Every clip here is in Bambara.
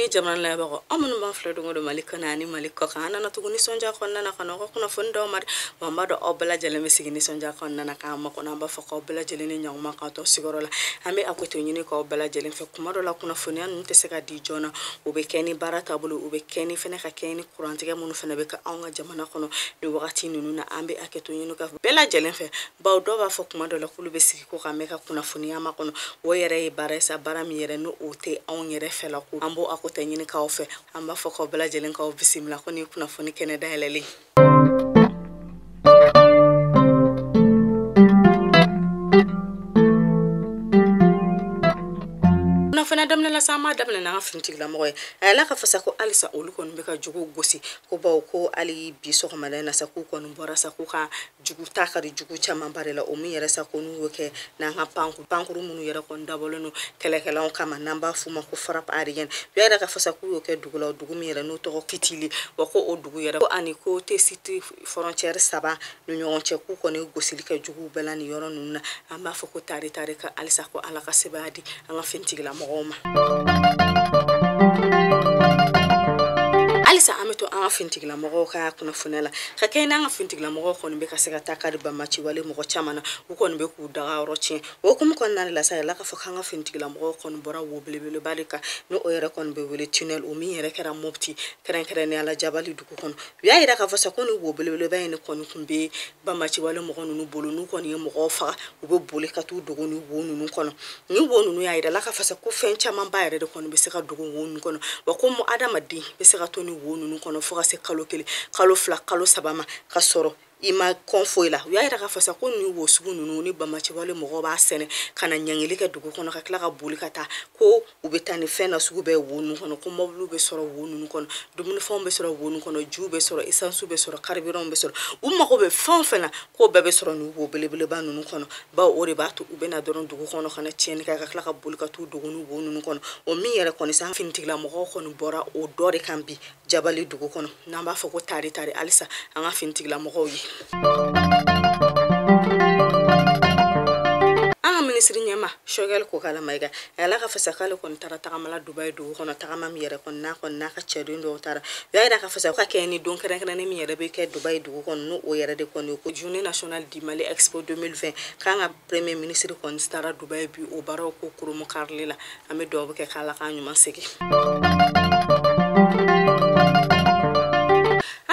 jamana la ba ko amunu ban fle do mali kana ni mali ko kana na tuguni sonja ko na kana ko kuna fundo mar mama do obla jele mi sigini sonja ko na ka ma ko na ba fa ko obla jele ni nyong ma ka to sigoro la ami akoto nyini ko obla jele fe kuma do la kuna funi anu te se ka di jona ube keni barata bulu ube keni fene ka keni kurantige munu fene be ka anga jamana kono ni wakati nunu na ambe aketo nyini ka bela jele fe ba do ba fa kuma do la kulu be sigi ko ka me ka kuna funi ama kono wo yere baresa barami yere no ote on yere fe la ko ambo akoto nyini ka ofe amba fa ko bela jele ka bisimla ko ni kuna funi kene da heleli fana damna la sama damna na finti la moy ala ka fasa ko alisa olu kon be ka jugu gosi ko baw ko ali bi so ma na sa ku kon bora sa ku ka jugu takari jugu chama bare la o mi yere sa ko nu woke na ha pankuru munu yere kon dabolo no kele on kama namba fuma ko farap ariyen yere ka fasa ku woke dugula dugu mi yere no to kitili wa ko o dugu yere ko ani ko te city frontière saba no nyon che ku kon gosi li ka jugu belani yoro nuna amba foko tari ka alisa ko ala ka sebadi anga finti la mo alisa ameto an fintigla mogo ka kuna funela ka kayna an fintigla mogo ko be ka sega takari ba machi wale mogo chamana u ko be ku daga rochi o kum kon na la sa la ka faka an fintigla mogo ko bora wo blebele balika no o yere kon be wele tunnel o mi yere kera mopti kren ne ala jabali du ko ya ira ka fasa ko wo blebele ba ene kon kumbe ba machi wale mogo nu bolu nu kon ye mogo fa u be bole ka tu dogo ni wo nu kono ni wo nu ya ira la ka fasa ko fen chama ba yere kon be sega dogo wo nu kono wa ko mo adama di be sega to ni wo nu kono fo ka se kalo kele kalo fla kalo sabama ka soro ima konfoila ya ira ka fasa ko ni wo sugu nunu ni bamachi wale mogo ba sene kana nyangeli ka dugu kono ka kla ka buli kata ko ubetani fena sugu be wonu kono ko moblu be soro wonu kono dumuni fon be soro wonu kono ju be soro isansu be soro carburant be soro umma ko be fon fena ko be soro ni wo belebele ba nunu kono ba ore ba to ubena doron dugu kono kana cheni ka kla ka buli ka tu dugu nu wonu kono o mi yere kono sa fintigla mogo kono bora o dore kambi jabali dugu kono namba foko tari alisa anga fintigla mogo yi ministri nyama shogel ko kala maiga ala ka fasa kala kon tara tagamala dubai do kono tagama mi yere kon na ka chedu ndo tara ya ka fasa ka keni don kren mi yere be ke dubai do kon no o yere de kon ko journée nationale du Mali Expo 2020 kanga premier ministre kon stara dubai bi o baro ko kurumu karlila ame do ke kala ka nyuma segi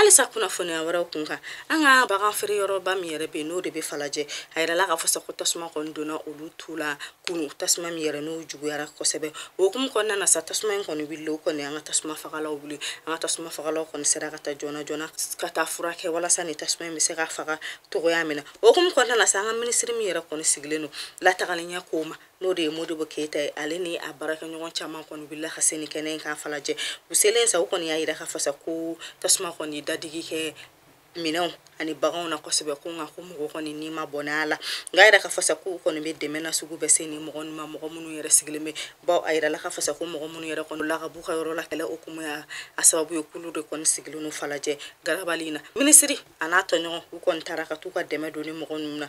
alisa kuna fone awara kunka anga baga fere yoro ba mi yere be no de be falaje hayra la ka fasa ko tasma kon dona olu tula kunu tasma mi yere no jugu yara ko sebe o kum kon na sa tasma kon billo kon anga tasma fagala wuli anga tasma fagala kon sera kata jona kata furake wala sani tasma mi sera faga to yamina o kum kon na sa anga ministre mi yere kon sigleno la tagalinya koma no de modi bo keta aleni abaraka nyon chama kon billa khaseni kenen ka falaje buselen sa kon ya ira ka fasa ko tasma kon dadigi ke minau ani bagaw na ko sebe ko nga ko mo ko ni ma bonala ngaira ka fasa ko ko be de mena sugu be seni mo gon ma mo munu yere sigleme ba ayra la ka fasa ko mo munu yere kon la ka bu khayro la kala o ko ya asababu yokulu de kon siglunu falaje garabalina ministry anato nyon ko taraka tu ka deme do ni mo gon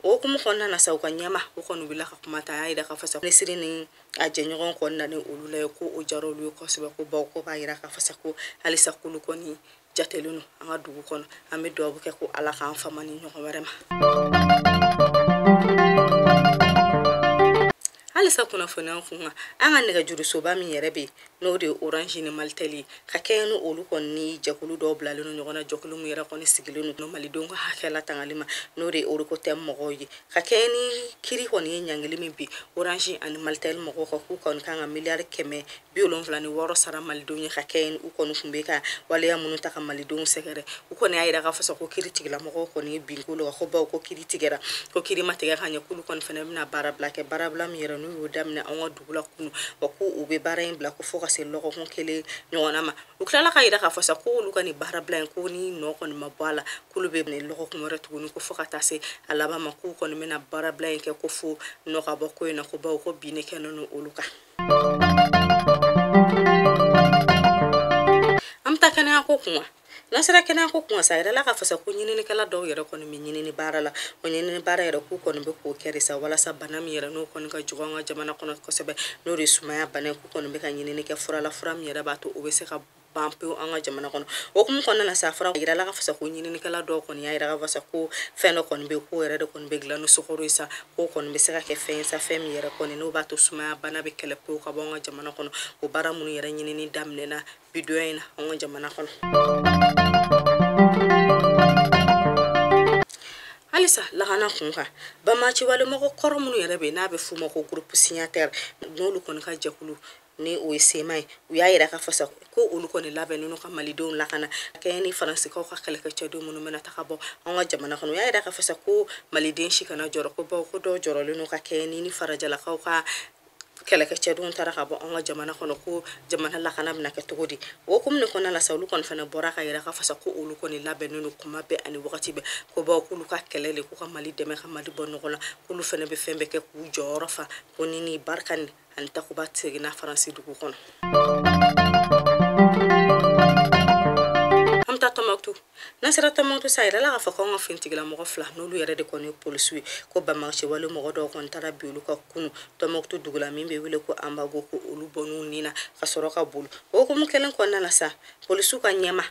o kuma konna na sauka nyama o kono bila ka kuma ta ida ka fasa ne sirini a jenyon konna ne ulule ko o jarolu ko sebe ko ba ko ba ira ka fasa ko halisa kulu koni jatelunu anga dugu kono ame do bu ke ko ala ka famani nyoko warema alisa kuna fona kunga anga nega juru soba mi yerebe no de orange ni malteli ka kenu olu konni jakulu do blalunu nyona jakulu mu yera konni sigilunu no mali dongo hakela tangalima no de olu ko tem mogoyi ka keni kiri konni nyangeli mi bi orange ani maltel mogo ko ku kon kanga milliard keme bi olon flani woro sara mali donye ka ken u konu fumbeka wala ya munu taka mali don sekere u konni ayira ka fasa ko kiri tigla mogo konni binkulu ko ba ko kiri tigera ko kiri matega kanya kulu kon fena na barabla ke barabla mi yera no damna on dugula kunu wa ko ube barain bla ko foka se loko kon kele nyona ma u kala ka ida ka fasa ko lu kani barabla ko ni no kon mabala kulu be ne loko ko retu ko foka tase alaba ma ko kon mena barabla ke ko fo no ka ba ko na ko ba ko bine kenano oluka amta kana ko kuma nasira kena ko kuma sa ira la ka fasa ko nyini kala do yere ko mi nyini bara la o nyini bara yere ku ko be ko kere sa wala sa bana mi yere no ko ka jugonga jamana kono ko sebe no ri sumaya bana ku ko be ka nyini ke fura la fura mi yere ba to o be se ka bampe anga jamana kono o kum kono na safara ira la ka fasa ko nyini kala do ko ya ira ka fasa ko feno kono be ko yere ko be glano sokoro isa ko kono be se ka ke fen sa fem yere kono no ba to sumaya bana be kele po ka bonga jamana kono o bara mun yere nyini damne na video ina anga jamana kono Alisa lagana kunka bamachi wale moko koromunu yere be na be fuma ko groupe signataire no lu kon ka jakulu ni o semai u ya ira ka fasa ko ulu ko ni labe no ka malidon lakana kayni faransi ko ka kale ka cedo munu mena takabo anga jamana kono ya ira ka fasa ko malidin shikana joro ko ba ko do joro le no ka kayni ni faraja la ka kala ka cedo tara ka bo anga jamana kono ko jamana lakana bna ka togodi wo kum ne kono la sawlu kon fana boraka ira ka fasa ko ulu ko ni labe no kuma be ani wakati be ko ba ko lu ka kelele ko ka mali deme ka mali bonno kono ko lu fana be fembe ke ku joro fa ko ni barkan anta ko batte na faransi dugu kono amta tomaktu nasira tomaktu sayra la fa ko nga fintigla mo fla no lu yere de ko ni police ko ba marché wala mo do ko tara biulu ka kunu tomaktu dugula mimbe wile ko ambago ko olu bonu nina kasoro ka bulu o ko mo kelen ko na la sa police ka nyama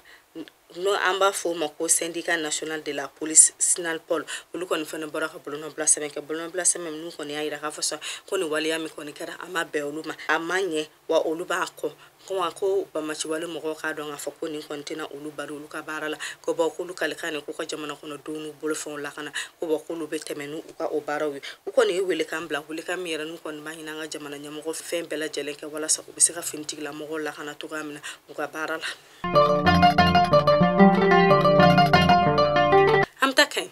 no amba fo mako syndicat national de la police SNAPOL ulu ko fana baraka bulu no place men ke bulu no place men nu ko ni ayira ka fasa ko ni wali ami ko ni kara ama be olu ma amanye wa olu ba ko ko ba machi wale mo ko ka do nga fa ko ni kontena ulu baru ulu ka barala ko ba ko lu kale kane ko jamana ko no donu bulu fon la kana ko ba ko lu be temenu ka o barawi ko ni wele kan bla wele kan mera nu ko ma hina nga jamana nyamo ko fen bela jelen ke wala sa ko be se ka fintigla mo la kana to ga mina ko barala amta kai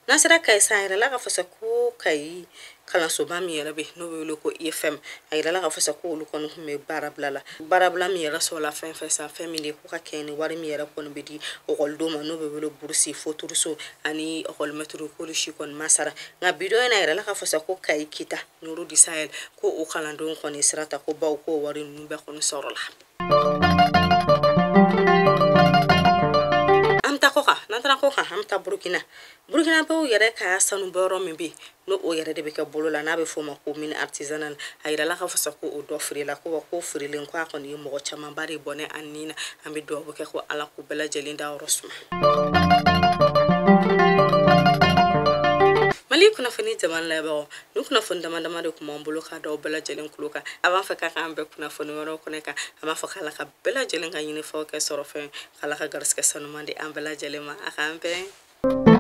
nasira kai sayra la ka fasa ko kai kala so ba mi yara be no wele ko EFM ayra la ka fasa ko lu kono me barabla mi yara so la fen sa family ko ka keni wari mi yara kono be di o gol do ma no be wele bursi foturu so ani o gol metru ko li shikon masara nga bido na ayra la ka fasa ko kai kita nuru di sahel ko o kala ndo ko ni sirata ko ba ko wari nu be kono sorola nantana ko ka hamta Burkina be yere ka sanu boro mbi no o yere de be ka bolo la na be foma ko min artisanal ayira la ka fasa ko o do free la ko free len ko akon yi mo chama bari bone annina ambe do bo ke ko ala ko bela jelinda rosma mali kuna fani zaman la ba nu kuna funda mandama de kuma mbolo ka do bela jelen kuluka avant fa ka ambe kuna foni woro ko neka ama fa kala ka bela jelen ga yini fo ke soro fe kala ka garske sanu mandi ambela jelema akambe